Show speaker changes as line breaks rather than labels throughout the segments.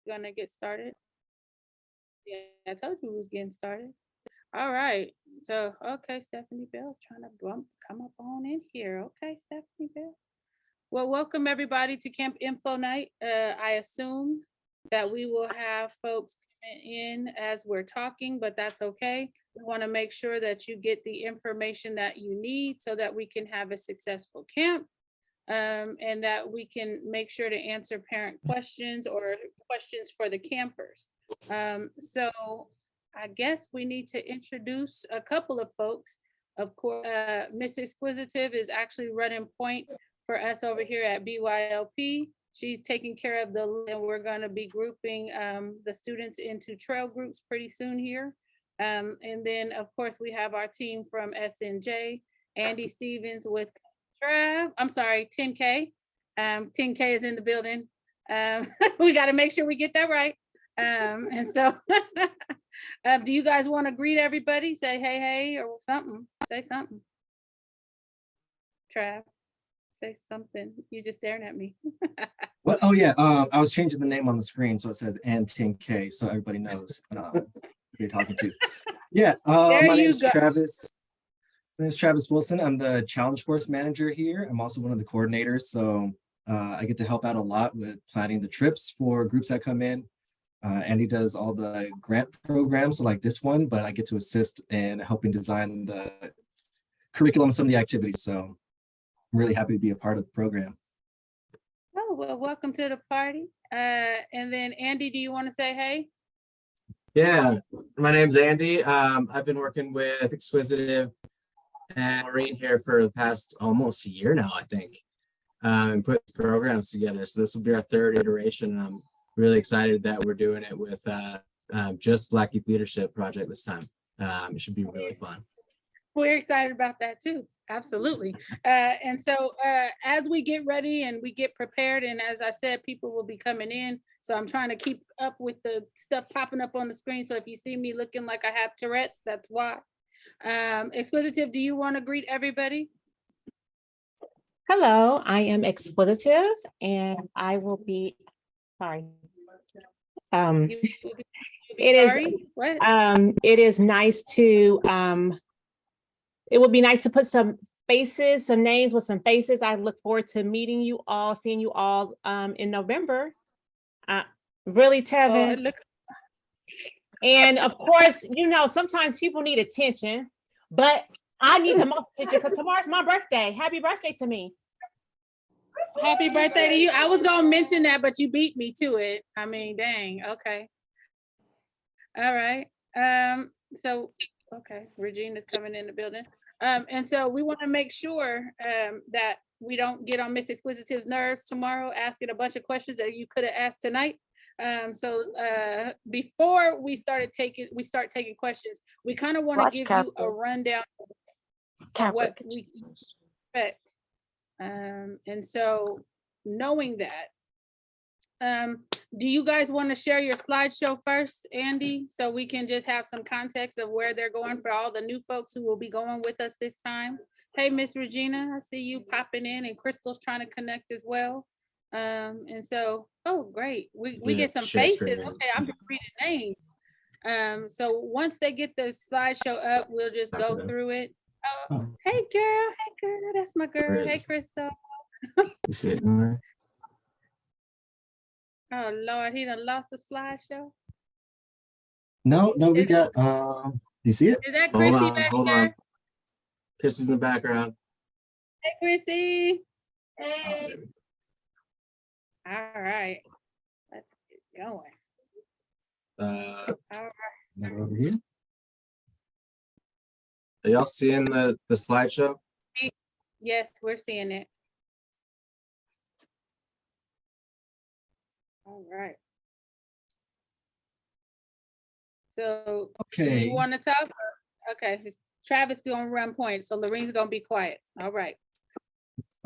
gonna get started. Yeah, I told you we was getting started. All right. So, okay, Stephanie Bell's trying to come up on in here. Okay, Stephanie Bell. Well, welcome everybody to Camp Info Night. I assume that we will have folks coming in as we're talking, but that's okay. We want to make sure that you get the information that you need so that we can have a successful camp. And that we can make sure to answer parent questions or questions for the campers. So I guess we need to introduce a couple of folks. Of course, Miss Exquisitive is actually running point for us over here at BYLP. She's taking care of and we're going to be grouping the students into trail groups pretty soon here. And then, of course, we have our team from SNJ, Andy Stevens with I'm sorry, 10K. 10K is in the building. We got to make sure we get that right. And so, do you guys want to greet everybody? Say hey, hey, or something. Say something. Trav, say something. You just staring at me.
Well, oh yeah, I was changing the name on the screen so it says and 10K so everybody knows who you're talking to. Yeah, my name's Travis. My name is Travis Wilson. I'm the challenge course manager here. I'm also one of the coordinators. So I get to help out a lot with planning the trips for groups that come in. Andy does all the grant programs, so like this one, but I get to assist in helping design the curriculum, some of the activities. So I'm really happy to be a part of the program.
Oh, well, welcome to the party. And then Andy, do you want to say hey?
Yeah, my name's Andy. I've been working with Exquisitive and Maureen here for the past almost a year now, I think, and put programs together. So this will be our third iteration, and I'm really excited that we're doing it with just Black Youth Leadership Project this time. It should be really fun.
We're excited about that too. Absolutely. And so as we get ready and we get prepared, and as I said, people will be coming in. So I'm trying to keep up with the stuff popping up on the screen. So if you see me looking like I have Tourette's, that's why. Exquisitive, do you want to greet everybody?
Hello, I am Exquisitive, and I will be, sorry. It is nice to, it would be nice to put some faces, some names with some faces. I look forward to meeting you all, seeing you all in November. Really, Tevin.
Oh,
and of course, you know, sometimes people need attention, but I need the most attention because tomorrow's my birthday. Happy birthday to me.
Happy birthday to you. I was going to mention that, but you beat me to it. I mean, dang. Okay. All right. So, okay. Regina's coming in the building. And so we want to make sure that we don't get on Miss Exquisitive's nerves tomorrow, asking a bunch of questions that you could have asked tonight. So before we start taking questions, we kind of want to give you a rundown of what we expect. And so knowing that, do you guys want to share your slideshow first, Andy, so we can just have some context of where they're going for all the new folks who will be going with us this time? Hey, Miss Regina, I see you popping in, and Crystal's trying to connect as well. And so, oh, great. We get some faces. Okay, I'm just reading names. So once they get the slideshow up, we'll just go through it. Oh, hey girl, that's my girl. Hey, Crystal.
You see it in there?
Oh Lord, he done lost the slideshow.
No, we got you see it?
Is that Chrissy back there?
Chrissy's in the background.
Hey, Chrissy.
Hey.
All right, let's get going.
All
right.
Over here.
Are y'all seeing the slideshow?
Yes, we're seeing it. All right. So,
okay.
You want to talk? Okay, Travis gonna run point, so Lorene's gonna be quiet. All right.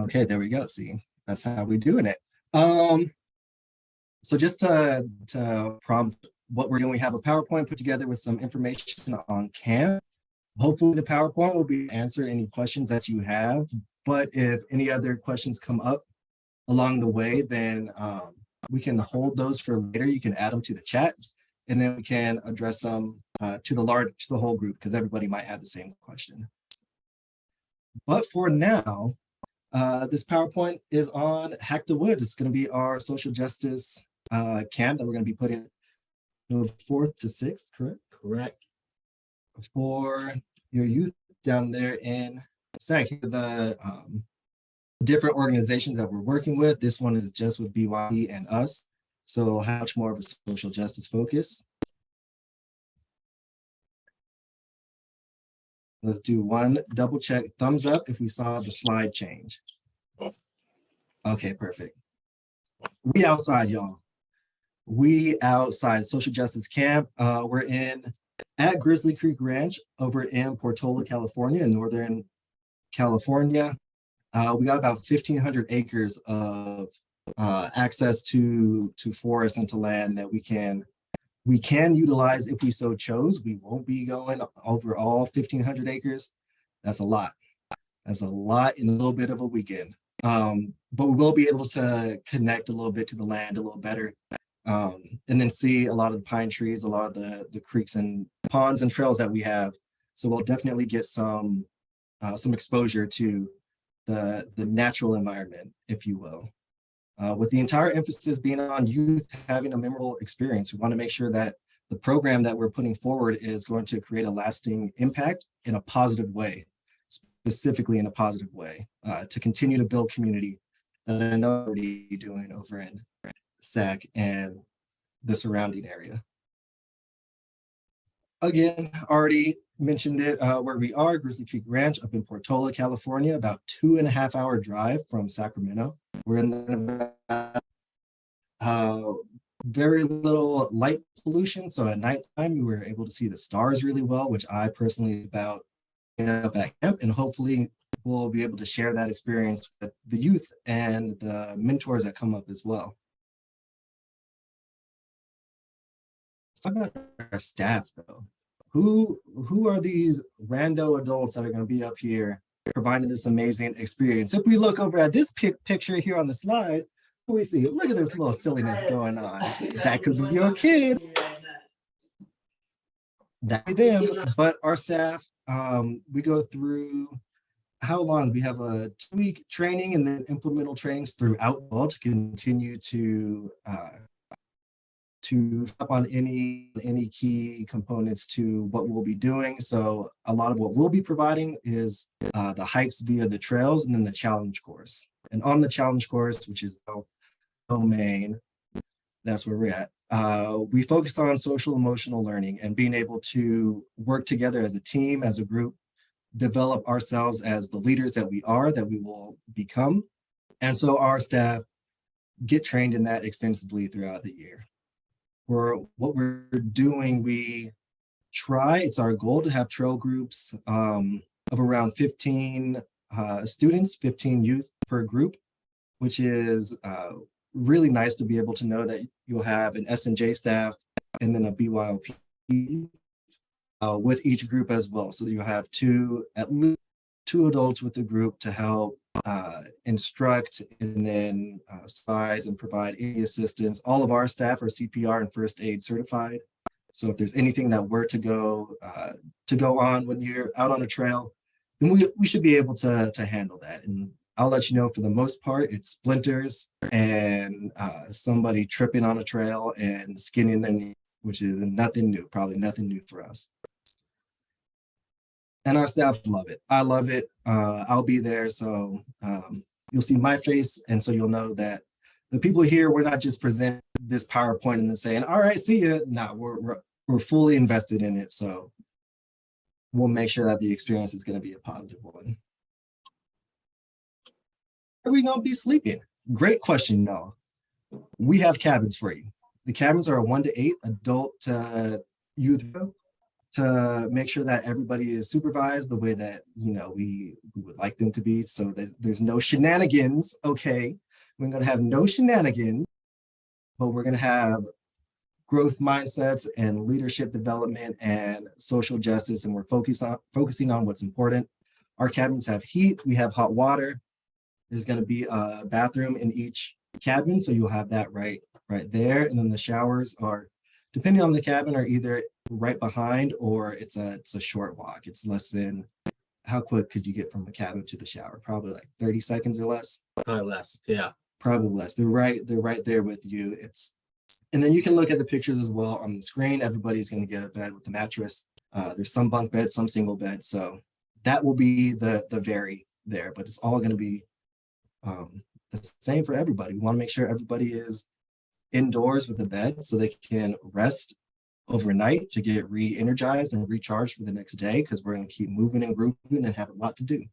Okay, there we go. See, that's how we're doing it. So just to prompt what we're doing, we have a PowerPoint put together with some information on camp. Hopefully the PowerPoint will be answer any questions that you have, but if any other questions come up along the way, then we can hold those for later. You can add them to the chat, and then we can address them to the whole group, because everybody might have the same question. But for now, this PowerPoint is on Hack the Woods. It's going to be our social justice camp that we're going to be putting November 4th to 6th, correct?
Correct.
For your youth down there in SAC. Here are the different organizations that we're working with. This one is just with BYLP and us, so how much more of a social justice focus. Let's do one double check, thumbs up if we saw the slide change. Okay, perfect. We outside, y'all. We outside Social Justice Camp. We're at Grizzly Creek Ranch over in Portola, California, in Northern California. We got about 1,500 acres of access to forest and to land that we can utilize if we so chose. We won't be going over all 1,500 acres. That's a lot. That's a lot in a little bit of a weekend. But we will be able to connect a little bit to the land a little better, and then see a lot of the pine trees, a lot of the creeks and ponds and trails that we have. So we'll definitely get some exposure to the natural environment, if you will. With the entire emphasis being on youth having a memorable experience, we want to make sure that the program that we're putting forward is going to create a lasting impact in a positive way, specifically in a positive way, to continue to build community that I know we're already doing over in SAC and the surrounding area. Again, already mentioned it, where we are, Grizzly Creek Ranch up in Portola, California, about 2.5-hour drive from Sacramento. We're in the very little light pollution. So at nighttime, we were able to see the stars really well, which I personally about up at camp, and hopefully we'll be able to share that experience with the youth and the mentors that come up as well. Let's talk about our staff though. Who are these rando adults that are going to be up here providing this amazing experience? If we look over at this picture here on the slide, what do we see? Look at this little silliness going on. That could be your kid. That be them. But our staff, we go through how long? We have a 2-week training and then implemental trainings throughout the fall to continue to up on any key components to what we'll be doing. So a lot of what we'll be providing is the hikes via the trails and then the challenge course. And on the challenge course, which is domain, that's where we're at. We focus on social emotional learning and being able to work together as a team, as a group, develop ourselves as the leaders that we are, that we will become. And so our staff get trained in that extensively throughout the year. For what we're doing, we try, it's our goal to have trail groups of around 15 students, 15 youth per group, which is really nice to be able to know that you'll have an S&J staff and then a BYLP with each group as well. So that you'll have at least two adults with the group to help instruct and then advise and provide any assistance. All of our staff are CPR and first aid certified. So if there's anything that were to go on when you're out on a trail, then we should be able to handle that. And I'll let you know, for the most part, it's splinters and somebody tripping on a trail and skinning their knee, which is nothing new, probably nothing new for us. And our staff love it. I love it. I'll be there, so you'll see my face, and so you'll know that the people here, we're not just presenting this PowerPoint and then saying, all right, see you. No, we're fully invested in it, so we'll make sure that the experience is going to be a positive one. Where are we going to be sleeping? Great question, y'all. We have cabins for you. The cabins are a 1 to 8 adult to youth, to make sure that everybody is supervised the way that we would like them to be. So there's no shenanigans. Okay, we're going to have no shenanigans, but we're going to have growth mindsets and leadership development and social justice, and we're focusing on what's important. Our cabins have heat. We have hot water. There's going to be a bathroom in each cabin, so you'll have that right right there. And then the showers are, depending on the cabin, are either right behind or it's a short walk. It's less than, how quick could you get from the cabin to the shower? Probably like 30 seconds or less.
Probably less. Yeah.
Probably less. They're right there with you. And then you can look at the pictures as well on the screen. Everybody's going to get a bed with a mattress. There's some bunk beds, some single beds. So that will be the vary there, but it's all going to be the same for everybody. We want to make sure everybody is indoors with a bed so they can rest overnight to get re-energized and recharged for the next day, because we're going to keep moving and grooving and have a lot to do.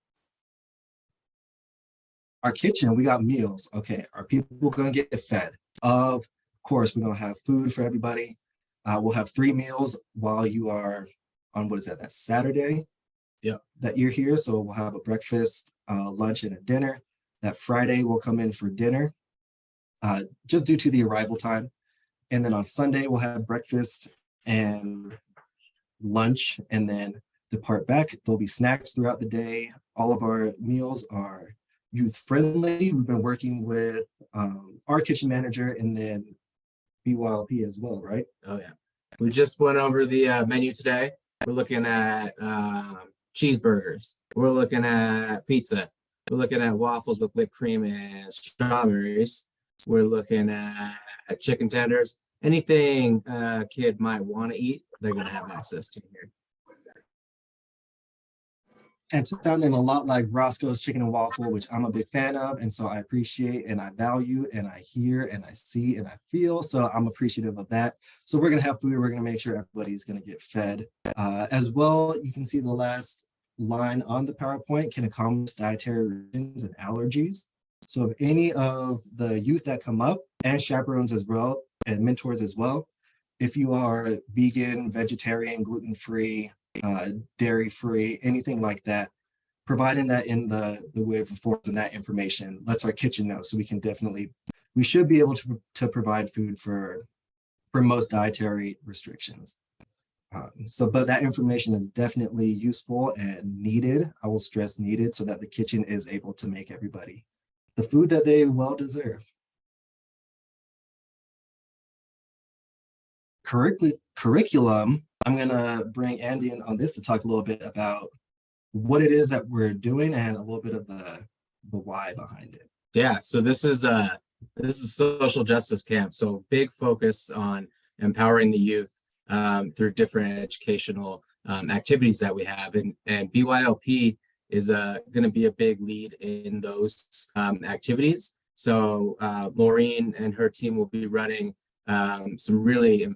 Our kitchen, we got meals. Okay, are people going to get fed? Of course, we're going to have food for everybody. We'll have 3 meals while you are on, what is that? That's Saturday.
Yeah.
That you're here. So we'll have a breakfast, lunch, and a dinner. That Friday we'll come in for dinner, just due to the arrival time. And then on Sunday we'll have breakfast and lunch, and then depart back. There'll be snacks throughout the day. All of our meals are youth friendly. We've been working with our kitchen manager and then BYLP as well, right?
Oh yeah. We just went over the menu today. We're looking at cheeseburgers. We're looking at pizza. We're looking at waffles with whipped cream and strawberries. We're looking at chicken tenders. Anything a kid might want to eat, they're going to have access to here.
And sounding a lot like Roscoe's Chicken and Waffle, which I'm a big fan of. And so I appreciate and I value and I hear and I see and I feel. So I'm appreciative of that. So we're going to have food. We're going to make sure everybody's going to get fed. As well, you can see the last line on the PowerPoint, can accommodate dietary reasons and allergies. So if any of the youth that come up, and chaperones as well, and mentors as well, if you are vegan, vegetarian, gluten-free, dairy-free, anything like that, providing that in the waiver forms and that information lets our kitchen know. So we can definitely, we should be able to provide food for most dietary restrictions. But that information is definitely useful and needed. I will stress needed, so that the kitchen is able to make everybody the food that they well deserve. Curriculum, I'm gonna bring Andy in on this to talk a little bit about what it is that we're doing and a little bit of the why behind it.
Yeah, so this is social justice camp. So big focus on empowering the youth through different educational activities that we have, and BYLP is going to be a big lead in those activities. So Maureen and her team will be running some really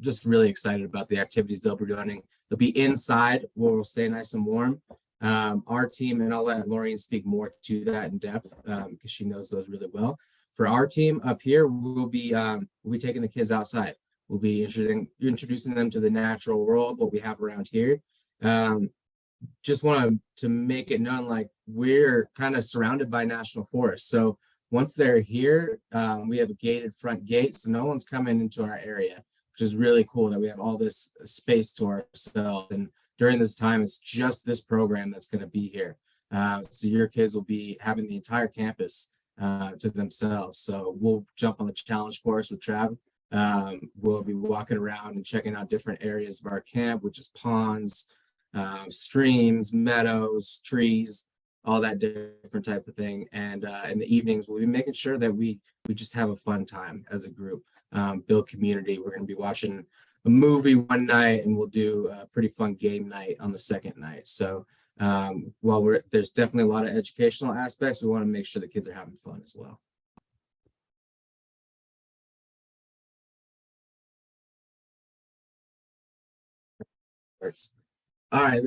just really excited about the activities they'll be running. They'll be inside where we'll stay nice and warm. Our team, and I'll let Maureen speak more to that in depth because she knows those really well. For our team up here, we'll be taking the kids outside. We'll be introducing them to the natural world, what we have around here. Just want to make it known, like, we're kind of surrounded by national forests. So once they're here, we have a gated front gate, so no one's coming into our area, which is really cool that we have all this space to ourselves. And during this time, it's just this program that's going to be here. So your kids will be having the entire campus to themselves. So we'll jump on the challenge course with Trav. We'll be walking around and checking out different areas of our camp, which is ponds, streams, meadows, trees, all that different type of thing. And in the evenings, we'll be making sure that we just have a fun time as a group, build community. We're going to be watching a movie one night, and we'll do a pretty fun game night on the second night. So while there's definitely a lot of educational aspects, we want to make sure the kids are having fun as well. All right,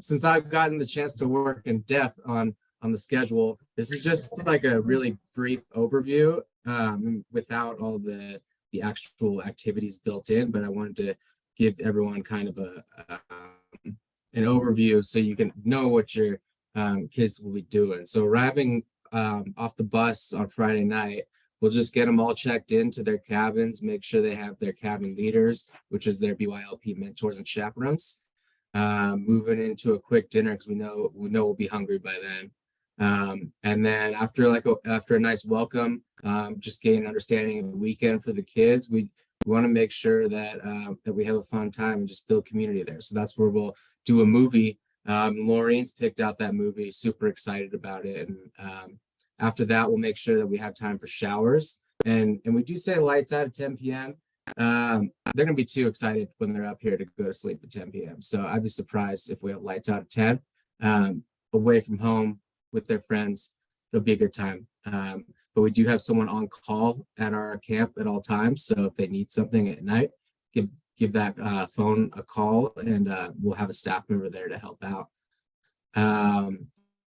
since I've gotten the chance to work in depth on the schedule, this is just like a really brief overview without all the actual activities built in, but I wanted to give everyone kind of an overview so you can know what your kids will be doing. So arriving off the bus on Friday night, we'll just get them all checked into their cabins, make sure they have their cabin leaders, which is their BYLP mentors and chaperones. Moving into a quick dinner because we know we'll be hungry by then. And then after after a nice welcome, just getting an understanding of the weekend for the kids, we want to make sure that that we have a fun time and just build community there. So that's where we'll do a movie. Laureen's picked out that movie, super excited about it. And after that, we'll make sure that we have time for showers. And we do say lights out at 10 p.m. They're gonna be too excited when they're up here to go to sleep at 10 p.m. So I'd be surprised if we have lights out at 10. Away from home with their friends, it'll be a good time. But we do have someone on call at our camp at all times. So if they need something at night, give that phone a call, and we'll have a staff member there to help out.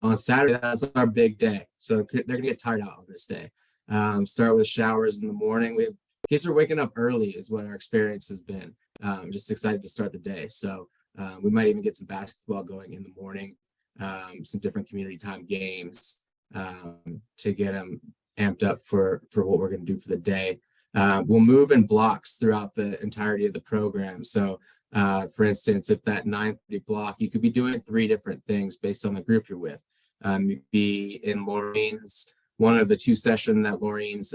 On Saturday, that's our big day. So they're gonna get tired out on this day. Start with showers in the morning. Kids are waking up early is what our experience has been. Just excited to start the day. So we might even get some basketball going in the morning, some different community time games to get them amped up for what we're going to do for the day. We'll move in blocks throughout the entirety of the program. So for instance, if that 9:30 block, you could be doing 3 different things based on the group you're with. You could be in Laureen's, one of the 2 sessions that Laureen's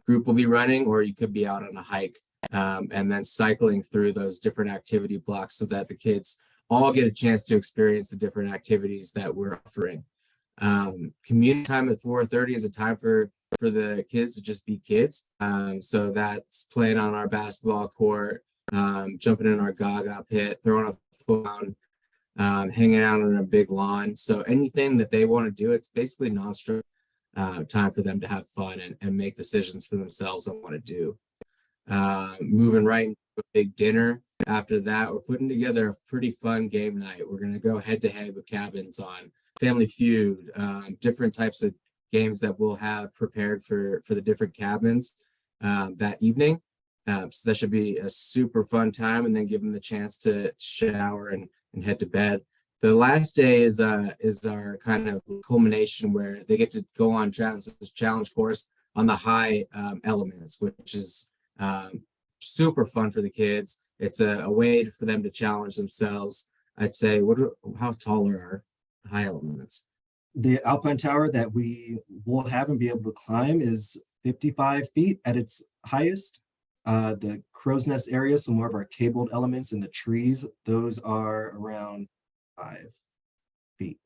group will be running, or you could be out on a hike and then cycling through those different activity blocks so that the kids all get a chance to experience the different activities that we're offering. Community time at 4:30 is a time for the kids to just be kids. So that's playing on our basketball court, jumping in our gaga pit, throwing a football, hanging out on a big lawn. So anything that they want to do, it's basically non-stress time for them to have fun and make decisions for themselves on what to do. Moving right into a big dinner. After that, we're putting together a pretty fun game night. We're going to go head to head with cabins on Family Feud, different types of games that we'll have prepared for the different cabins that evening. So that should be a super fun time, and then give them the chance to shower and head to bed. The last day is our kind of culmination where they get to go on Travis's challenge course on the high elements, which is super fun for the kids. It's a way for them to challenge themselves. I'd say, how tall are our high elements?
The Alpine Tower that we will have and be able to climb is 55 feet at its highest. The crow's nest area, so more of our cabled elements in the trees, those are around 5 feet.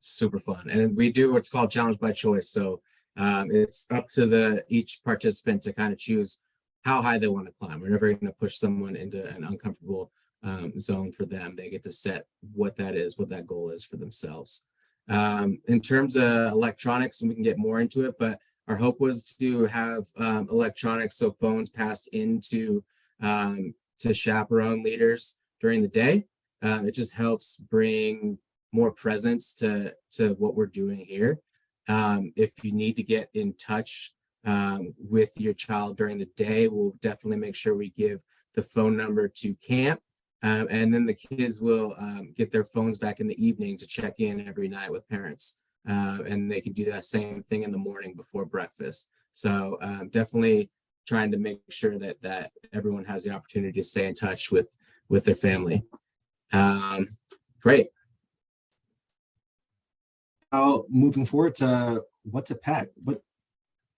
Super fun. And we do what's called challenge by choice. So it's up to each participant to kind of choose how high they want to climb. We're never going to push someone into an uncomfortable zone for them. They get to set what that is, what that goal is for themselves. In terms of electronics, and we can get more into it, but our hope was to have electronics, so phones passed into to chaperone leaders during the day. It just helps bring more presence to what we're doing here. If you need to get in touch with your child during the day, we'll definitely make sure we give the phone number to camp. And then the kids will get their phones back in the evening to check in every night with parents. And they can do that same thing in the morning before breakfast. So definitely trying to make sure that everyone has the opportunity to stay in touch with their family. Great.
Now, moving forward to what to pack.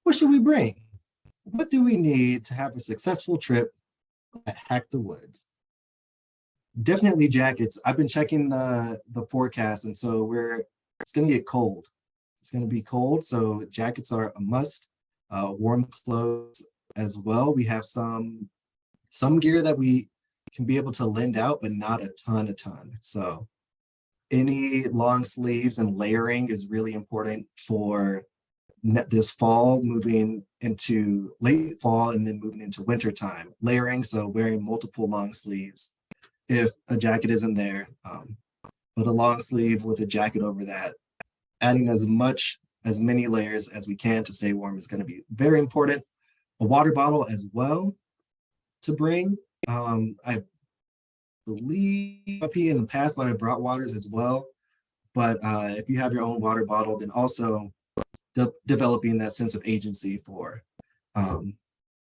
What should we bring? What do we need to have a successful trip at Hack the Woods? Definitely jackets. I've been checking the forecast, and so it's gonna get cold. It's gonna be cold, so jackets are a must. Warm clothes as well. We have some gear that we can be able to lend out, but not a ton. So any long sleeves and layering is really important for this fall, moving into late fall and then moving into winter time. Layering, so wearing multiple long sleeves if a jacket isn't there, but a long sleeve with a jacket over that. Adding as many layers as we can to stay warm is going to be very important. A water bottle as well to bring. I believe in the past, but I brought waters as well. But if you have your own water bottle, then also developing that sense of agency for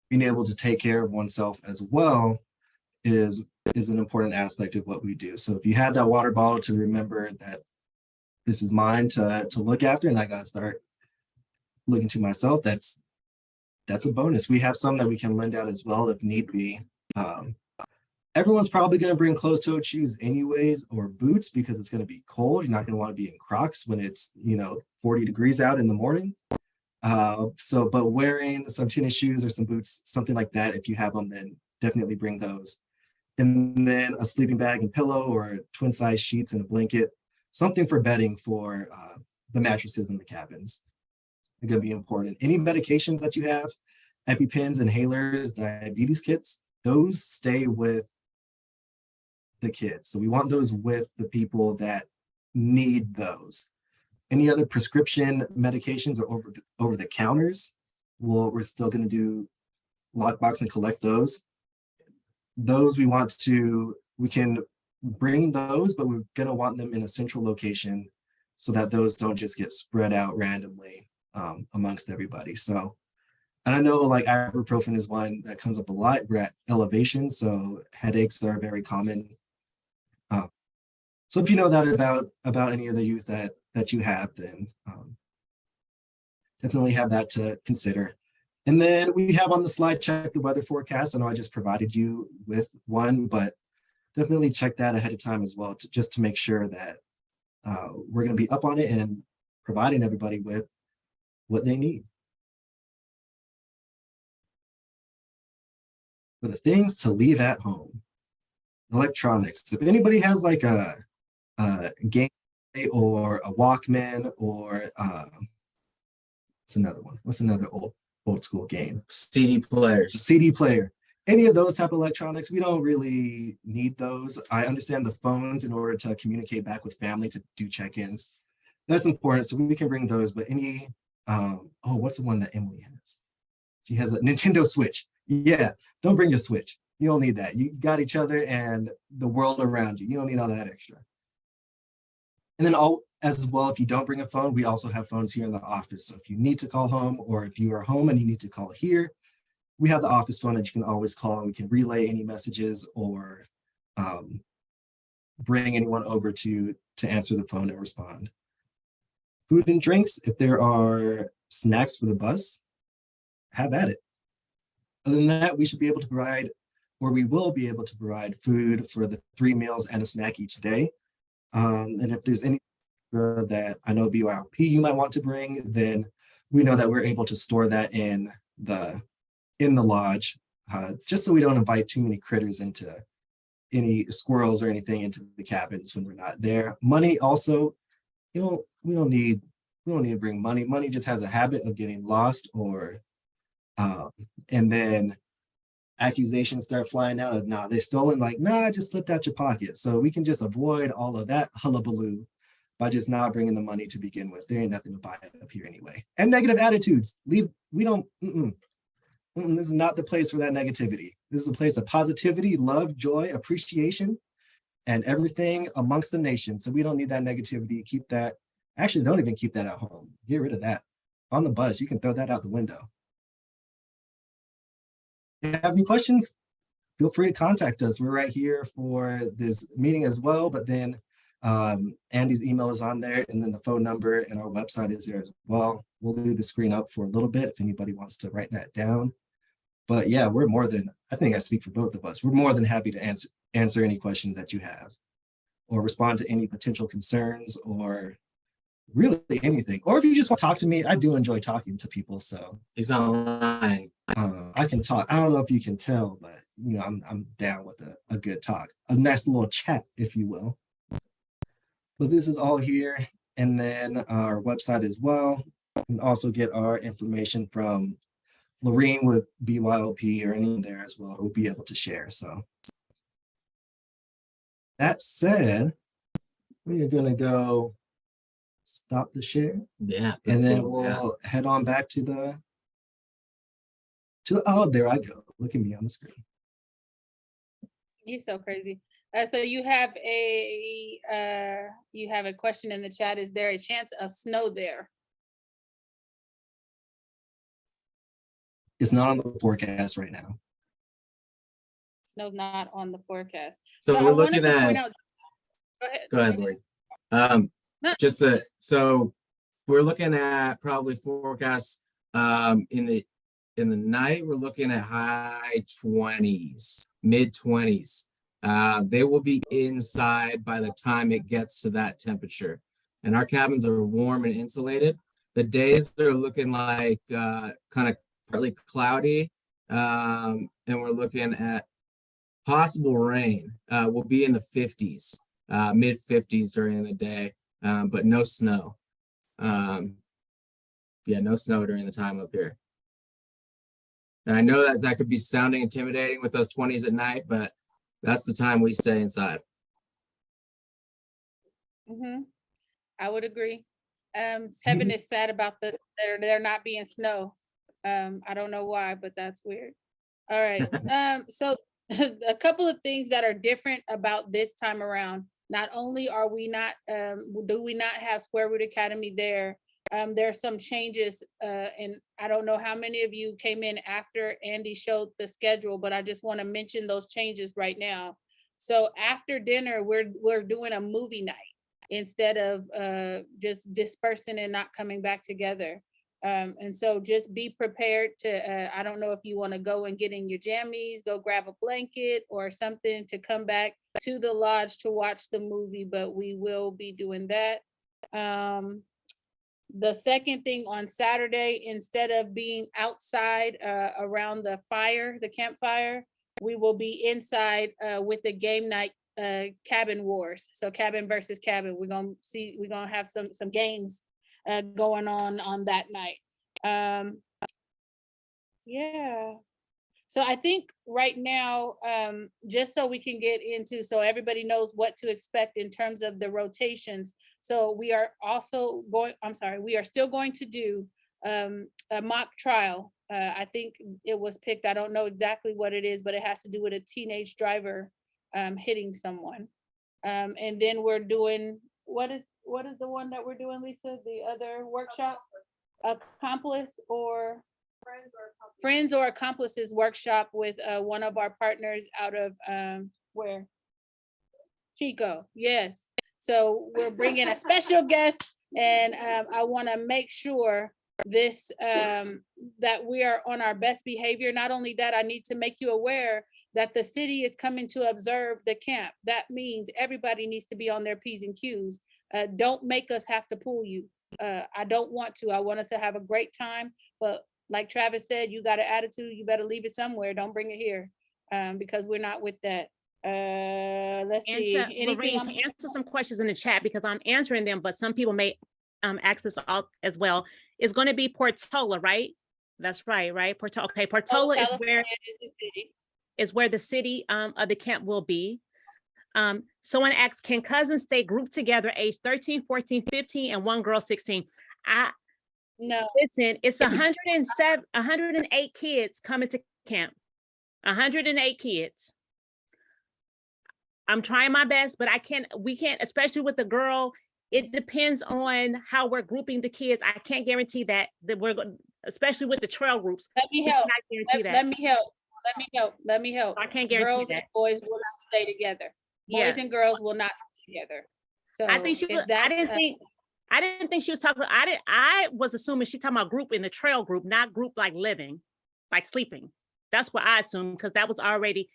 being able to take care of oneself as well is an important aspect of what we do. So if you have that water bottle, to remember that this is mine to look after, and I gotta start looking to myself. That's a bonus. We have some that we can lend out as well if need be. Everyone's probably going to bring closed-toed shoes anyways, or boots, because it's going to be cold. You're not going to want to be in Crocs when it's 40 degrees out in the morning. But wearing some tennis shoes or some boots, something like that, if you have them, then definitely bring those. And then a sleeping bag and pillow, or twin size sheets and a blanket, something for bedding for the mattresses in the cabins. They're going to be important. Any medications that you have, EpiPens, inhalers, diabetes kits, those stay with the kids. So we want those with the people that need those. Any other prescription medications or over the counters, we're still going to do lockbox and collect those. Those we can bring those, but we're going to want them in a central location so that those don't just get spread out randomly amongst everybody. So, and I know like ibuprofen is one that comes up a lot. We're at elevation, so headaches are very common. So if you know that about any of the youth that you have, then definitely have that to consider. And then we have on the slide, check the weather forecast. I know I just provided you with one, but definitely check that ahead of time as well, just to make sure that we're going to be up on it and providing everybody with what they need. For the things to leave at home, electronics. If anybody has like a game or a Walkman, or what's another one? What's another old school game?
CD players.
CD player. Any of those type of electronics, we don't really need those. I understand the phones in order to communicate back with family, to do check-ins. That's important, so we can bring those. But any, what's the one that Emily has? She has a Nintendo Switch. Yeah, don't bring your Switch. You don't need that. You got each other and the world around you. You don't need all that extra. And then as well, if you don't bring a phone, we also have phones here in the office. So if you need to call home, or if you are home and you need to call here, we have the office phone that you can always call, and we can relay any messages or bring anyone over to answer the phone and respond. Food and drinks, if there are snacks for the bus, have at it. Other than that, we should be able to provide, or we will be able to provide food for the 3 meals and a snack each day. And if there's any that I know BYLP you might want to bring, then we know that we're able to store that in the lodge, just so we don't invite too many critters into any squirrels or anything into the cabins when we're not there. Money also, we don't need to bring money. Money just has a habit of getting lost, or and then accusations start flying out of, nah, they stolen, like, nah, just slipped out your pocket. So we can just avoid all of that hullabaloo by just not bringing the money to begin with. There ain't nothing to buy up here anyway. And negative attitudes, this is not the place for that negativity. This is a place of positivity, love, joy, appreciation, and everything amongst the nation. So we don't need that negativity. Keep that, actually don't even keep that at home. Get rid of that. On the bus, you can throw that out the window. If you have any questions, feel free to contact us. We're right here for this meeting as well, but then Andy's email is on there, and then the phone number and our website is there as well. We'll leave the screen up for a little bit if anybody wants to write that down. But yeah, we're more than, I think I speak for both of us, we're more than happy to answer any questions that you have, or respond to any potential concerns, or really anything. Or if you just want to talk to me, I do enjoy talking to people. So
He's online.
I can talk. I don't know if you can tell, but I'm down with a good talk, a nice little chat, if you will. But this is all here, and then our website as well. You can also get our information from Lorene with BYLP or anyone there as well. We'll be able to share. So that said, we are gonna go stop the share.
Yeah.
And then we'll head on back to oh, there I go. Look at me on the screen.
You're so crazy. So you have a question in the chat. Is there a chance of snow there?
It's not on the forecast right now.
Snow's not on the forecast.
So we're
I
looking
wanted to
at.
point out, go ahead.
Go ahead, Lori. So we're looking at probably forecasts in the night, we're looking at high 20s, mid 20s. They will be inside by the time it gets to that temperature. And our cabins are warm and insulated. The days are looking like kind of partly cloudy. And we're looking at possible rain. Will be in the 50s, mid 50s during the day, but no snow. Yeah, no snow during the time up here. And I know that that could be sounding intimidating with those 20s at night, but that's the time we stay inside.
I would agree. Heaven is sad about there not being snow. I don't know why, but that's weird. All right. So a couple of things that are different about this time around. Not only are we not, do we not have Square Root Academy there, there are some changes, and I don't know how many of you came in after Andy showed the schedule, but I just want to mention those changes right now. So after dinner, we're doing a movie night instead of just dispersing and not coming back together. And so just be prepared to, I don't know if you want to go and get in your jammies, go grab a blanket or something to come back to the lodge to watch the movie, but we will be doing that. The second thing on Saturday, instead of being outside around the fire, the campfire, we will be inside with the game night cabin wars. So cabin versus cabin. We're gonna have some games going on that night. Yeah. So I think right now, just so we can get into, so everybody knows what to expect in terms of the rotations. So we are also going, I'm sorry, we are still going to do a mock trial. I think it was picked, I don't know exactly what it is, but it has to do with a teenage driver hitting someone. And then we're doing, what is the one that we're doing, Lisa? The other workshop? Accomplice or friends or accomplices workshop with one of our partners out of where? Chico, yes. So we're bringing a special guest, and I want to make sure this that we are on our best behavior. Not only that, I need to make you aware that the city is coming to observe the camp. That means everybody needs to be on their P's and Q's. Don't make us have to pull you. I don't want to. I want us to have a great time, but like Travis said, you got an attitude, you better leave it somewhere. Don't bring it here, because we're not with that. Let's
And
see.
to
Anything
Lorraine, to answer some questions in the chat, because I'm answering them, but some people may ask this all as well. It's going to be Portola, right? That's right, right? Portola. Okay, Portola is where the city of the camp will be. Someone asked, can cousins stay grouped together age 13, 14, 15, and one girl 16?
No.
Listen, it's 108 kids coming to camp. 108 kids. I'm trying my best, but we can't, especially with the girl, it depends on how we're grouping the kids. I can't guarantee that we're going, especially with the trail groups.
Let me help. Let me help.
I can't guarantee
girls
that.
And boys will not stay together. Boys and girls will not stay together. So
I think I didn't think she was talking. I was assuming she talking about group in the trail group, not group like living, like sleeping. That's what I assumed, because that was already,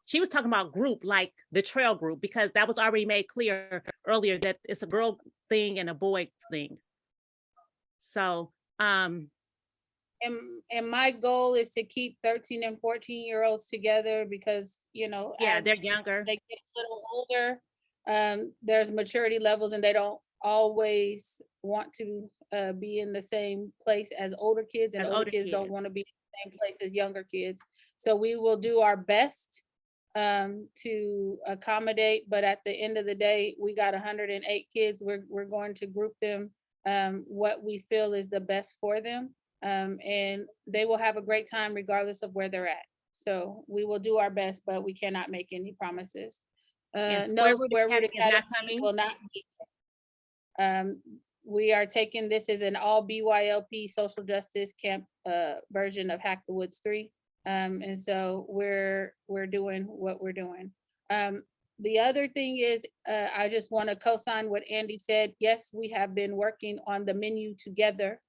she was talking about group like the trail group, because that was already made clear earlier that it's a girl thing and a boy thing. So,
and my goal is to keep 13 and 14-year-olds together because, as
they're younger.
They get a little older. There's maturity levels and they don't always want to be in the same place as older kids, and older kids don't want to be in the same place as younger kids. So we will do our best to accommodate, but at the end of the day, we got 108 kids. We're going to group them what we feel is the best for them, and they will have a great time regardless of where they're at. So we will do our best, but we cannot make any promises. No, Square Root Academy will not be. We are taking this as an all BYLP social justice camp version of Hack the Woods 3. And so we're doing what we're doing. The other thing is, I just want to co-sign what Andy said. Yes, we have been working on the menu together.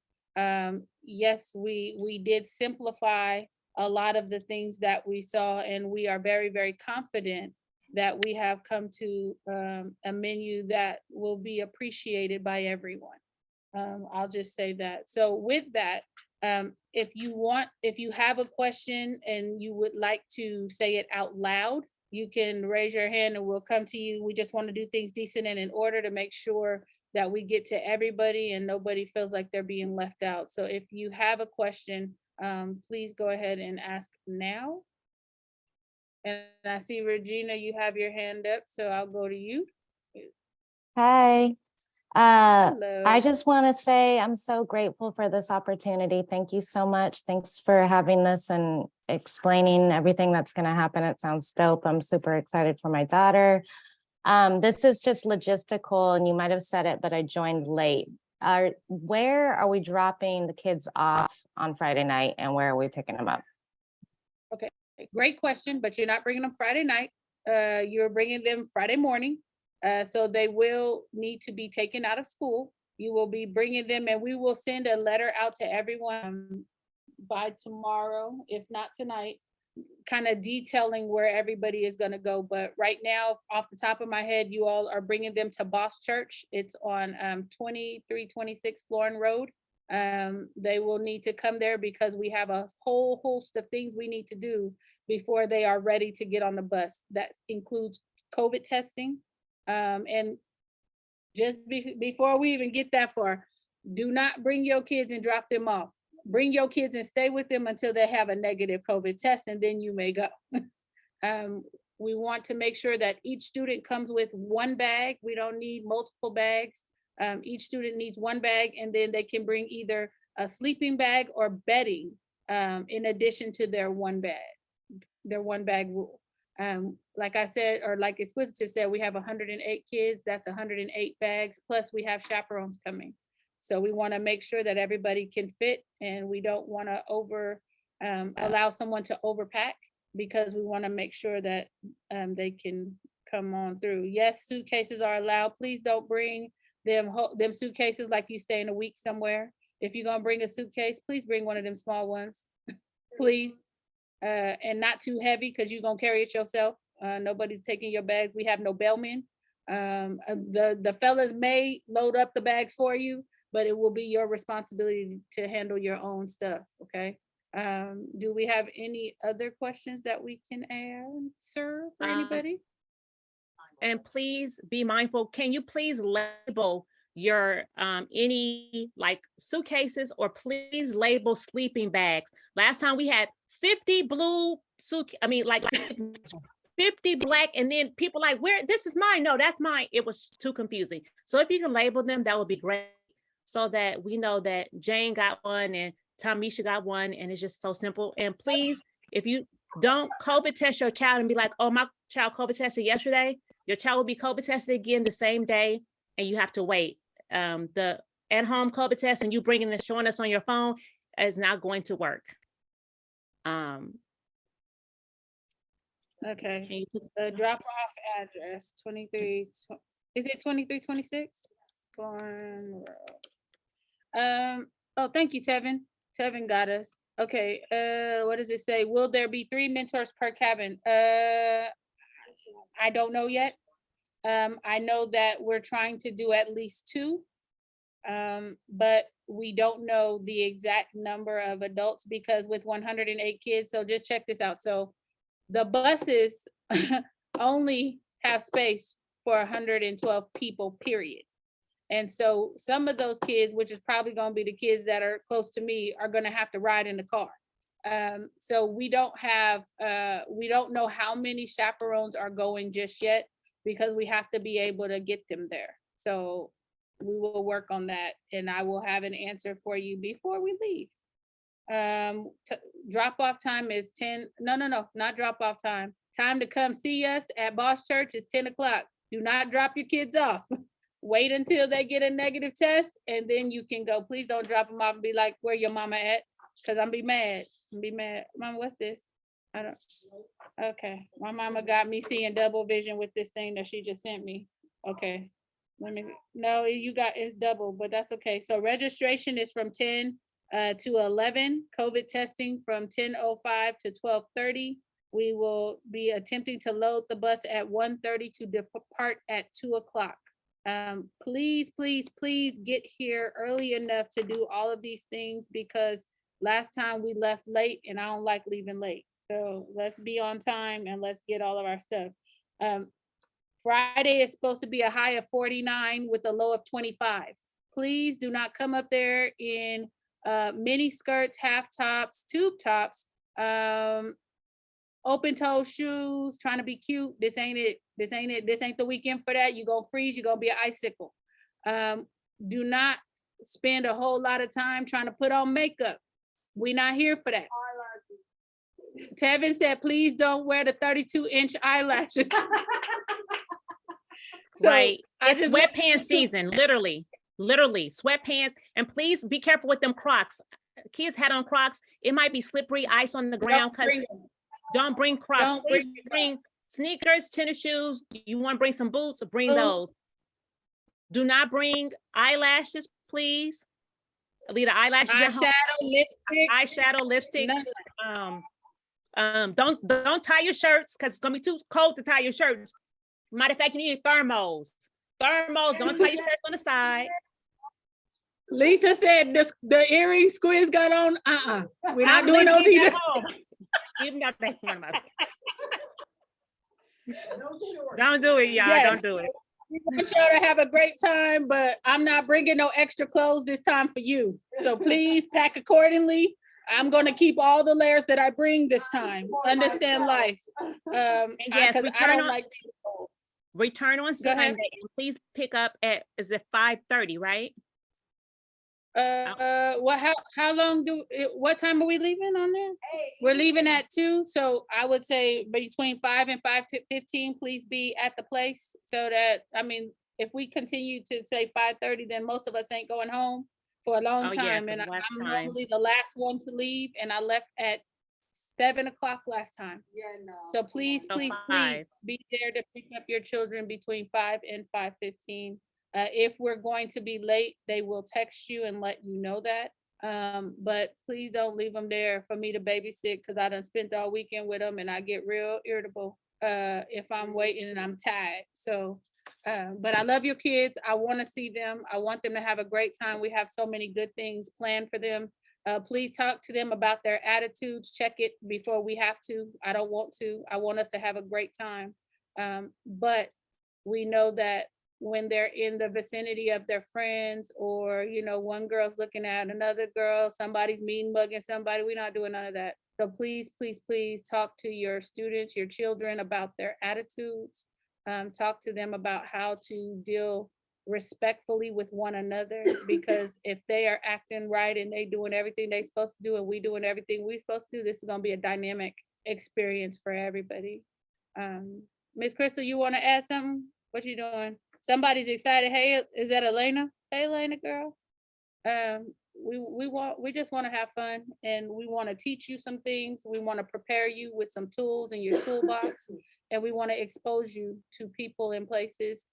Yes, we did simplify a lot of the things that we saw, and we are very, very confident that we have come to a menu that will be appreciated by everyone. I'll just say that. So with that, if you have a question and you would like to say it out loud, you can raise your hand and we'll come to you. We just want to do things decent and in order to make sure that we get to everybody and nobody feels like they're being left out. So if you have a question, please go ahead and ask now. And I see Regina, you have your hand up, so I'll go to you.
Hi.
Hello.
I just want to say I'm so grateful for this opportunity. Thank you so much. Thanks for having this and explaining everything that's going to happen. It sounds dope. I'm super excited for my daughter. This is just logistical, and you might have said it, but I joined late. Where are we dropping the kids off on Friday night, and where are we picking them up?
Okay, great question, but you're not bringing them Friday night. You're bringing them Friday morning. So they will need to be taken out of school. You will be bringing them, and we will send a letter out to everyone by tomorrow, if not tonight, kind of detailing where everybody is going to go. But right now, off the top of my head, you all are bringing them to Boss Church. It's on 2326 Florin Road. They will need to come there because we have a whole host of things we need to do before they are ready to get on the bus. That includes COVID testing. And just before we even get that far, do not bring your kids and drop them off. Bring your kids and stay with them until they have a negative COVID test, and then you may go. We want to make sure that each student comes with one bag. We don't need multiple bags. Each student needs one bag, and then they can bring either a sleeping bag or bedding in addition to their one bag rule. Like I said, or like Exquisitive said, we have 108 kids. That's 108 bags. Plus we have chaperones coming. So we want to make sure that everybody can fit, and we don't want to allow someone to overpack, because we want to make sure that they can come on through. Yes, suitcases are allowed. Please don't bring them suitcases like you staying a week somewhere. If you're gonna bring a suitcase, please bring one of them small ones, please. And not too heavy, because you're gonna carry it yourself. Nobody's taking your bag. We have no bellmen. The fellas may load up the bags for you, but it will be your responsibility to handle your own stuff, okay? Do we have any other questions that we can answer for anybody?
And please be mindful. Can you please label your any like suitcases, or please label sleeping bags? Last time we had 50 blue like 50 black, and then people like, where, this is mine. No, that's mine. It was too confusing. So if you can label them, that would be great, so that we know that Jane got one and Tamisha got one, and it's just so simple. And please, if you don't COVID test your child and be like, oh, my child COVID tested yesterday, your child will be COVID tested again the same day, and you have to wait. The at-home COVID test and you bringing and showing us on your phone is not going to work.
Okay, the drop-off address, 23, is it 2326? Oh, thank you, Tevin. Tevin got us. Okay, what does it say? Will there be 3 mentors per cabin? I don't know yet. I know that we're trying to do at least 2, but we don't know the exact number of adults, because with 108 kids, so just check this out. So the buses only have space for 112 people, period. And so some of those kids, which is probably going to be the kids that are close to me, are going to have to ride in the car. So we don't know how many chaperones are going just yet, because we have to be able to get them there. So we will work on that, and I will have an answer for you before we leave. Drop off time is 10. No, not drop off time. Time to come see us at Boss Church is 10 o'clock. Do not drop your kids off. Wait until they get a negative test, and then you can go. Please don't drop them off and be like, where your mama at? Because I'm be mad. Mama, what's this? I don't, okay, my mama got me seeing double vision with this thing that she just sent me. Okay, let me, no, you got, it's double, but that's okay. So registration is from 10 to 11, COVID testing from 10:05 to 12:30. We will be attempting to load the bus at 1:30 to depart at 2 o'clock. Please, please, please get here early enough to do all of these things because last time we left late and I don't like leaving late. So let's be on time and let's get all of our stuff. Friday is supposed to be a high of 49 with a low of 25. Please do not come up there in mini skirts, half tops, tube tops, open toe shoes, trying to be cute. This ain't it. This ain't it. This ain't the weekend for that. You're gonna freeze, you're gonna be an icicle. Do not spend a whole lot of time trying to put on makeup. We're not here for that. Tevin said, please don't wear the 32-inch eyelashes. So
Right.
I
It's
just
sweatpants season, literally sweatpants. And please be careful with them Crocs. Kids had on Crocs. It might be slippery ice on the ground. Don't bring Crocs.
Don't
Please bring sneakers, tennis shoes. You want to bring some boots? Bring those. Do not bring eyelashes, please. Leave the eyelashes at home. Eyeshadow, lipstick. Don't tie your shirts because it's gonna be too cold to tie your shirts. Matter of fact, you need thermals. Don't tie your shirts on the side.
Lisa said the earring squeeze got on. We're not doing those either.
Even got that one. Don't do it, y'all.
Yes.
Don't do it.
We want y'all to have a great time, but I'm not bringing no extra clothes this time for you. So please pack accordingly. I'm going to keep all the layers that I bring this time. Understand life.
And yes,
I don't like
return on Sunday, and please pick up at, is it 5:30, right?
How long what time are we leaving on there? We're leaving at 2, so I would say between 5 and 5:15, please be at the place so that, I mean, if we continue to say 5:30, then most of us ain't going home for a long time. And I'm normally the last one to leave, and I left at 7 o'clock last time. So please, please, please be there to pick up your children between 5 and 5:15. If we're going to be late, they will text you and let you know that. But please don't leave them there for me to babysit because I done spent all weekend with them and I get real irritable if I'm waiting and I'm tired. So, but I love your kids. I want to see them. I want them to have a great time. We have so many good things planned for them. Please talk to them about their attitudes. Check it before we have to. I don't want to. I want us to have a great time. But we know that when they're in the vicinity of their friends, or, you know, one girl's looking at another girl, somebody's mean mugging somebody, we're not doing none of that. So please, please, please talk to your students, your children about their attitudes. Talk to them about how to deal respectfully with one another, because if they are acting right and they doing everything they supposed to do and we doing everything we supposed to do, this is gonna be a dynamic experience for everybody. Miss Crystal, you want to add something? What you doing? Somebody's excited. Hey, is that Elena? Hey, Elena, girl. We just want to have fun, and we want to teach you some things. We want to prepare you with some tools in your toolbox, and we want to expose you to people and places,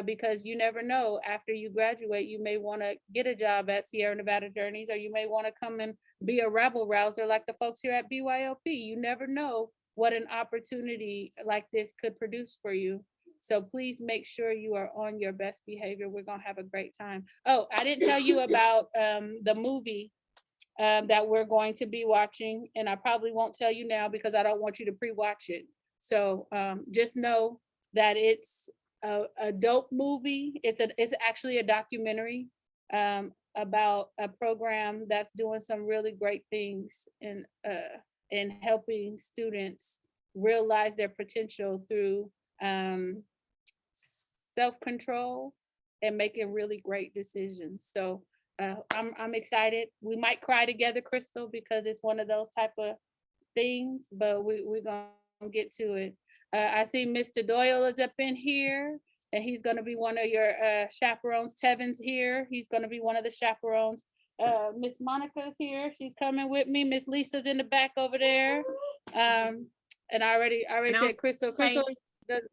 because you never know, after you graduate, you may want to get a job at Sierra Nevada Journeys, or you may want to come and be a rebel rouser like the folks here at BYLP. You never know what an opportunity like this could produce for you. So please make sure you are on your best behavior. We're gonna have a great time. Oh, I didn't tell you about the movie that we're going to be watching, and I probably won't tell you now because I don't want you to pre-watch it. So just know that it's a dope movie. It's actually a documentary about a program that's doing some really great things in helping students realize their potential through self-control and making really great decisions. So I'm excited. We might cry together, Crystal, because it's one of those type of things, but we're gonna get to it. I see Mr. Doyle is up in here, and he's gonna be one of your chaperones. Tevin's here. He's gonna be one of the chaperones. Miss Monica's here. She's coming with me. Miss Lisa's in the back over there. And I already
And I was
said Crystal.
saying-
Crystal, does-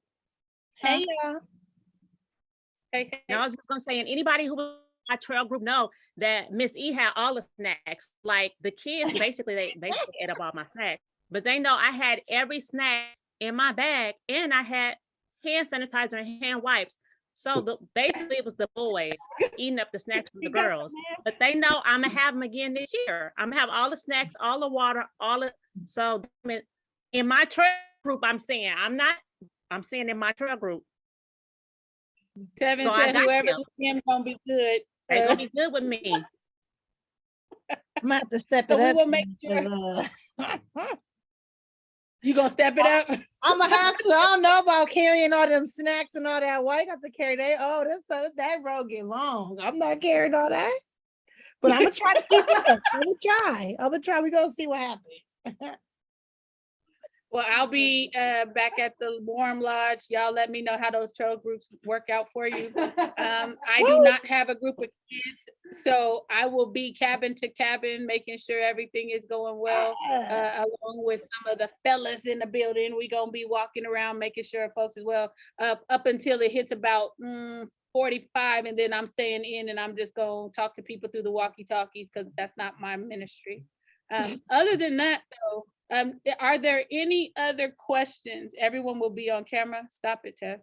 Hey, y'all.
hey, hey.
And I was just gonna say, and anybody who was in my trail group know that Miss E had all the snacks. Like the kids, basically, they basically ate up all my snacks. But they know I had every snack in my bag, and I had hand sanitizer and hand wipes. So basically, it was the boys eating up the snacks from the girls. But they know I'm gonna have them again this year. I'm gonna have all the snacks, all the water, all the. So in my trail group, I'm saying in my trail group.
Tevin
So I
said
got
whoever
them.
with him gonna be good.
They're gonna be good with me.
I'm gonna have to step
So
it
we
up.
will make sure-
'Cause,
You gonna step it up?
I'm gonna have to. I don't know about carrying all them snacks and all that. Why you got to carry that? Oh, that road get long. I'm not carrying all that. But I'm gonna try to keep up. I'm gonna try. We gonna see what happens.
Well, I'll be back at the Warm Lodge. Y'all let me know how those trail groups work out for you. I do not have a group of kids, so I will be cabin to cabin, making sure everything is going well. Along with some of the fellas in the building, we gonna be walking around, making sure folks as well. Up until it hits about 45, and then I'm staying in, and I'm just gonna talk to people through the walkie-talkies because that's not my ministry. Other than that, though. Are there any other questions? Everyone will be on camera. Stop it, Tev.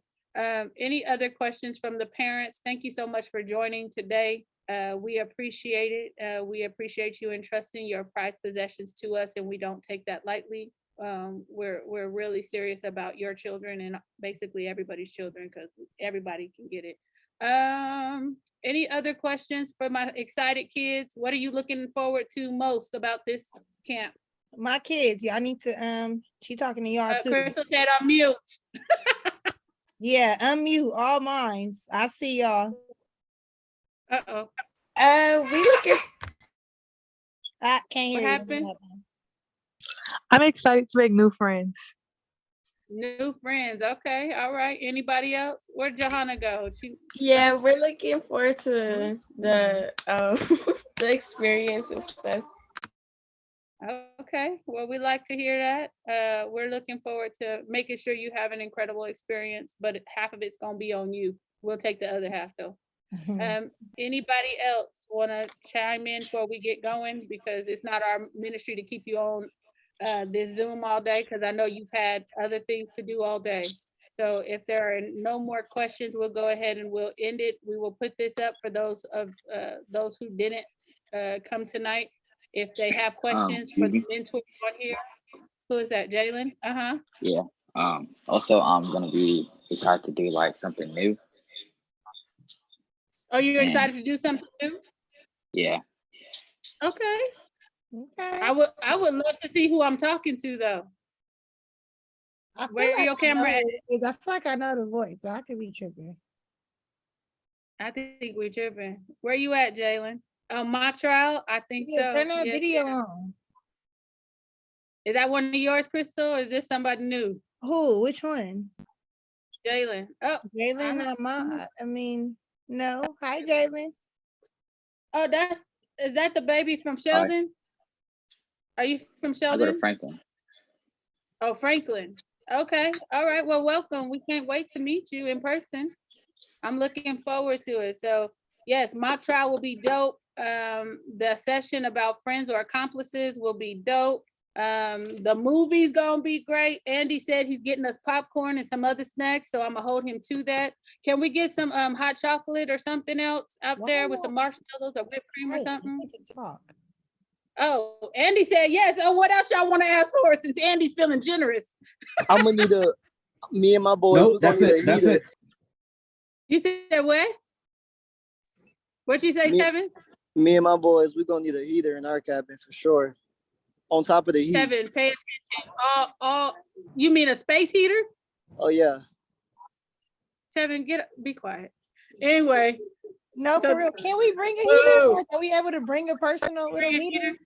Any other questions from the parents? Thank you so much for joining today. We appreciate it. We appreciate you entrusting your prized possessions to us, and we don't take that lightly. We're really serious about your children and basically everybody's children because everybody can get it. Any other questions for my excited kids? What are you looking forward to most about this camp?
My kids, y'all need to she talking to y'all too.
Crystal said I'm mute.
Yeah, unmute all minds. I see y'all.
Uh-oh.
We looking.
I can't hear
What
you.
happened?
I'm excited to make new friends.
New friends. Okay. All right. Anybody else? Where'd Johanna go?
Yeah, we're looking forward to the the experience and stuff.
Okay. Well, we like to hear that. We're looking forward to making sure you have an incredible experience, but half of it's gonna be on you. We'll take the other half though. Anybody else want to chime in before we get going? Because it's not our ministry to keep you on this Zoom all day, because I know you've had other things to do all day. So if there are no more questions, we'll go ahead and we'll end it. We will put this up for those who didn't come tonight. If they have questions for the mentors on here. Who is that, Jalen? Uh-huh.
Yeah. Also, I'm gonna be excited to do like something new.
Oh, you're excited to do something new?
Yeah.
Okay.
Okay.
I would love to see who I'm talking to though.
I feel
Where
like
your camera
I
at?
know who it is. I feel like I know the voice, so I could be tripping.
I think we're tripping. Where you at, Jalen? Mock trial? I think
Yeah,
so.
turn that
Yes,
video
yeah.
on.
Is that one of yours, Crystal, or is this somebody new?
Who? Which one?
Jalen. Oh,
Jalen, not my. I mean, no. Hi, Jalen.
oh, is that the baby from Sheldon? Are you from
I go to
Sheldon?
Franklin.
Oh, Franklin. Okay. All right. Well, welcome. We can't wait to meet you in person. I'm looking forward to it. So yes, mock trial will be dope. The session about friends or accomplices will be dope. The movie's gonna be great. Andy said he's getting us popcorn and some other snacks, so I'm gonna hold him to that. Can we get some hot chocolate or something else out there with some marshmallows or whipped cream or
Hey,
something?
we need to talk.
Oh, Andy said yes. Oh, what else y'all want to ask for since Andy's feeling generous?
I'm gonna need me and my boys.
Nope,
we're gonna
that's
need a
it. That's
heater.
it.
You said what? What'd you say,
Me-
Tevin?
Me and my boys, we're gonna need a heater in our cabin for sure. On top of the heat.
Tevin, pay attention. All, you mean a space heater?
Oh yeah.
Tevin, be quiet. Anyway,
No,
So-
for real. Can we bring a heater?
Whoa.
Like, are we able to bring a personal little
bring a
heater?
heater.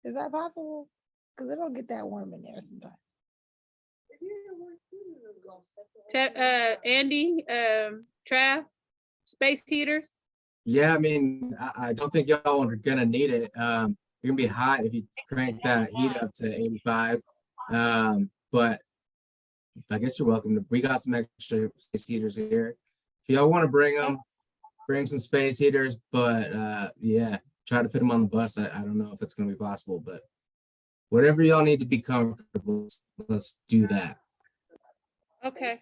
Is that possible? Because it don't get that warm in there sometimes.
Andy, Trav, space heaters.
Yeah, I mean, I don't think y'all are gonna need it. You're gonna be hot if you crank that heat up to 85. But I guess you're welcome to, we got some extra space heaters here. If y'all want to bring them, bring some space heaters, but yeah, try to fit them on the bus. I don't know if it's going to be possible, but whatever y'all need to be comfortable, let's do that.
Okay.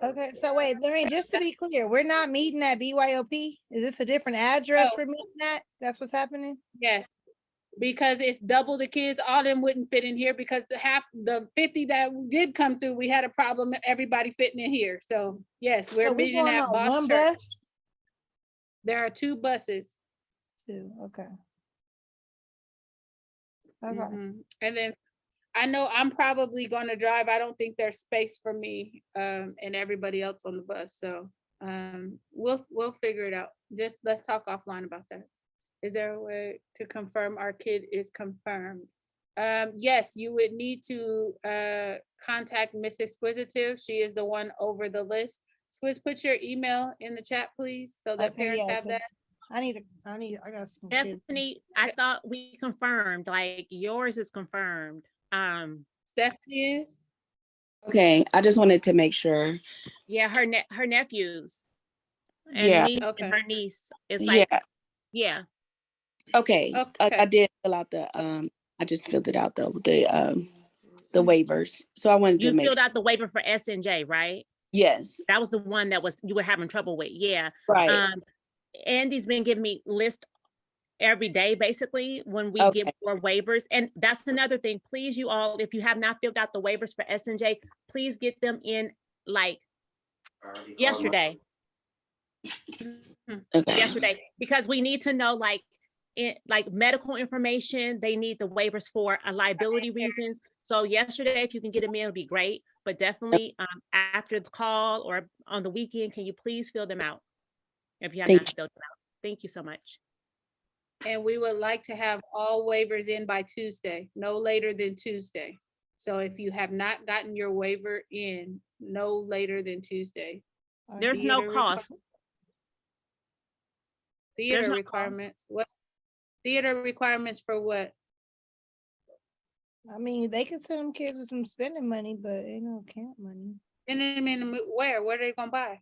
Okay, so wait, Lorraine, just to be clear, we're not meeting at BYOP? Is this a different address
No.
for meeting at? That's what's happening?
Yes. Because it's double the kids, all them wouldn't fit in here because the 50 that did come through, we had a problem, everybody fitting in here. So yes, we're
So we
meeting
going
at
on
Boss
one
Church.
bus?
There are 2 buses.
Two, okay. Okay.
Mhm. And then I know I'm probably gonna drive. I don't think there's space for me and everybody else on the bus. So we'll figure it out. Just let's talk offline about that. Is there a way to confirm our kid is confirmed? Yes, you would need to contact Mrs. Squisitive. She is the one over the list. Squiz, put your email in the chat, please, so that
Okay,
parents
yeah,
have
'cause
that.
I got some kids.
Stephanie, I thought we confirmed, like yours is confirmed.
Stephanie is?
Okay, I just wanted to make sure.
Yeah, her nephews and
Yeah,
niece
Okay.
and her niece. It's
yeah.
like, yeah.
Okay.
Okay.
I did fill out the I just filled it out though, the waivers. So I wanted to
You
make
filled
sure.
out the waiver for S&J, right?
Yes,
That was the one that you were having trouble with. Yeah.
right.
Andy's been giving me list every day, basically, when we give
Okay.
more waivers. And that's another thing. Please, you all, if you have not filled out the waivers for S&J, please get them in like yesterday.
Okay.
Yesterday, because we need to know like medical information. They need the waivers for liability reasons. So yesterday, if you can get them in, it'll be great. But definitely after the call or on the weekend, can you please fill them out if you have
Thank
not filled them out? Thank you so much.
And we would like to have all waivers in by Tuesday, no later than Tuesday. So if you have not gotten your waiver in, no later than Tuesday.
There's no cost.
Theater
no
requirements, what? Theater requirements for what?
I mean, they can send them kids with some spending money, but ain't no camp money.
And then where? What are they gonna buy?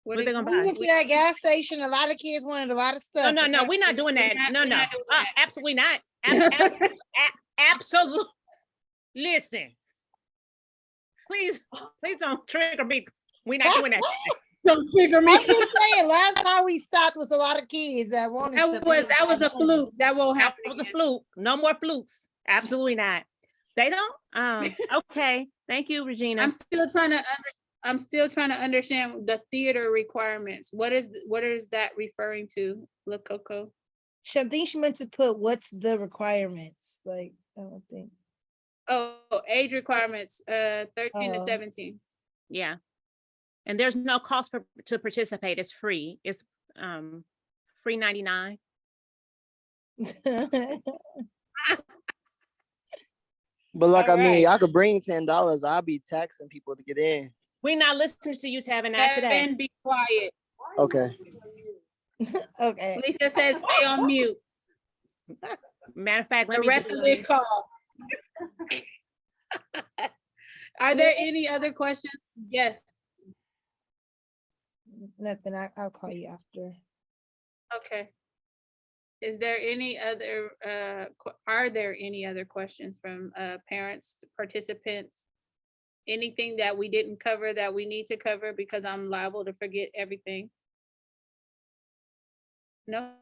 What are they gonna
When we
buy?
went to that gas station, a lot of kids wanted a lot of stuff.
No, we're not doing that.
not-
No,
we're
no,
not doing that.
absolutely not. Absolutely. Listen, please don't trigger me. We're not doing that.
Don't trigger me.
I'm just saying, last time we stopped was a lot of kids that wanted stuff.
That was a fluke. That won't
That
happen.
was a fluke. No more flukes. Absolutely not. They don't. Okay. Thank you, Regina.
I'm still trying to understand the theater requirements. What is that referring to, La Coco?
I think she meant to put what's the requirements. Like, I don't think.
Oh, age requirements, 13 to
Oh.
17.
Yeah. And there's no cost to participate. It's free. It's free 99.
But like
All
I mean,
right.
I could bring $10. I'll be taxing people to get in.
We're not listening to you, Tavin, not today.
Evan, be quiet.
Okay.
Okay.
Lisa says stay on mute.
Matter of fact, let
The
me
rest
just
of this call. Are there any other questions? Yes.
Nothing. I'll call you after.
Okay. Is there any other, are there any other questions from parents, participants? Anything that we didn't cover that we need to cover because I'm liable to forget everything? No?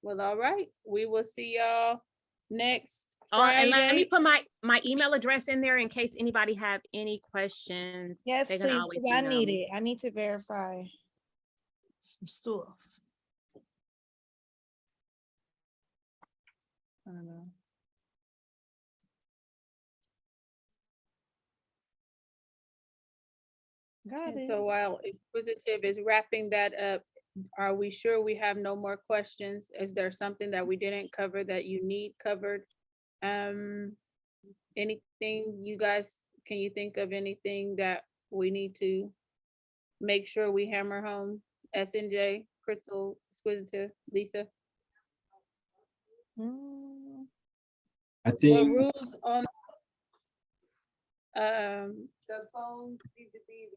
Well, all right. We will see y'all next
and let me
Friday.
put my email address in there in case anybody have any questions.
Yes,
They can
please,
always
because I
email
need
me.
it. I need to verify some stuff. I don't know. Got
And
it.
so while Inquisitive is wrapping that up, are we sure we have no more questions? Is there something that we didn't cover that you need covered? Anything you guys, can you think of anything that we need to make sure we hammer home? SNJ, Crystal, Exquisitive, Lisa?
Mm,
I
The
think
rules on the phones need to be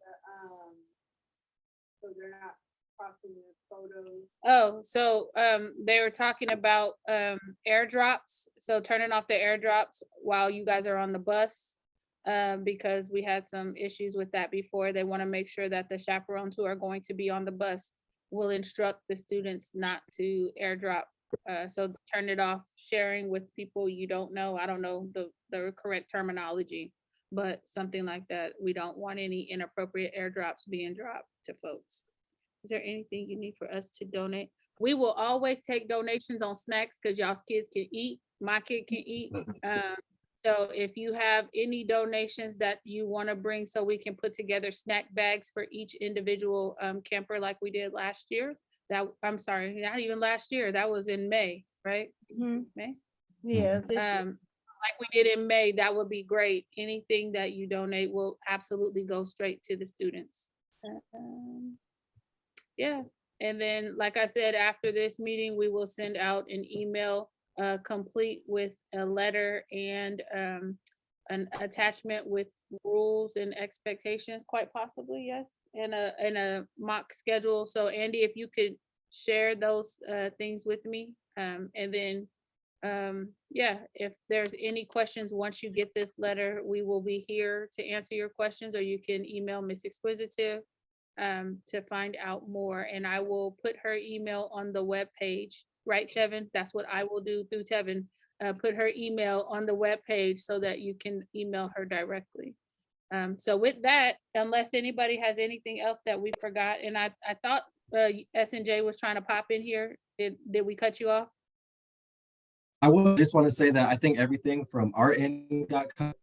so they're not crossing the photos. Oh, so they were talking about airdrops. So turning off the airdrops while you guys are on the bus. Because we had some issues with that before. They want to make sure that the chaperones who are going to be on the bus will instruct the students not to airdrop. So turn it off, sharing with people you don't know. I don't know the correct terminology, but something like that. We don't want any inappropriate airdrops being dropped to folks. Is there anything you need for us to donate? We will always take donations on snacks because y'all's kids can eat. My kid can eat. So if you have any donations that you want to bring so we can put together snack bags for each individual camper like we did last year, I'm sorry, not even last year, that was in May, right? May?
Yeah.
Like we did in May, that would be great. Anything that you donate will absolutely go straight to the students. Yeah, and then, like I said, after this meeting, we will send out an email complete with a letter and an attachment with rules and expectations, quite possibly, yes, and a mock schedule. So Andy, if you could share those things with me, and then yeah, if there's any questions, once you get this letter, we will be here to answer your questions, or you can email Miss Exquisitive to find out more. And I will put her email on the web page, right, Tevin? That's what I will do through Tevin. Put her email on the web page so that you can email her directly. So with that, unless anybody has anything else that we forgot, and I thought SNJ was trying to pop in here. Did we cut you off?
I would just want to say that I think everything from our end got covered.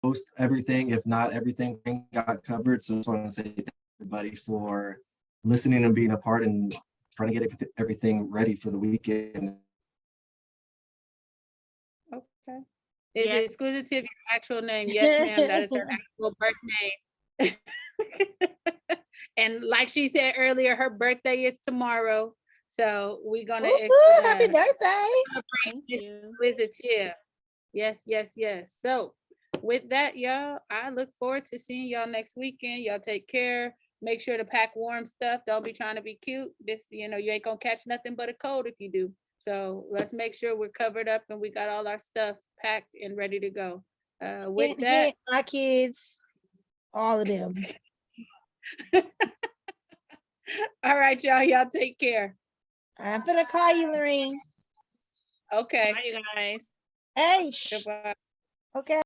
Most everything, if not everything, got covered. So I just want to say thank everybody for listening and being a part and trying to get everything ready for the weekend.
Okay. Is it Exquisitive your actual name? Yes, ma'am. That is her actual birth name. And like she said earlier, her birthday is tomorrow. So we're gonna
happy birthday.
Thank you. Exquisitive. Yes, yes, yes. So with that, y'all, I look forward to seeing y'all next weekend. Y'all take care. Make sure to pack warm stuff. Don't be trying to be cute. This, you ain't gonna catch nothing but a cold if you do. So let's make sure we're covered up and we got all our stuff packed and ready to go. With that,
my kids, all of them.
all right, y'all. Y'all take care.
I'm gonna call you, Lorene.
Okay.
Bye, you guys.
Hey.
Goodbye.
Okay.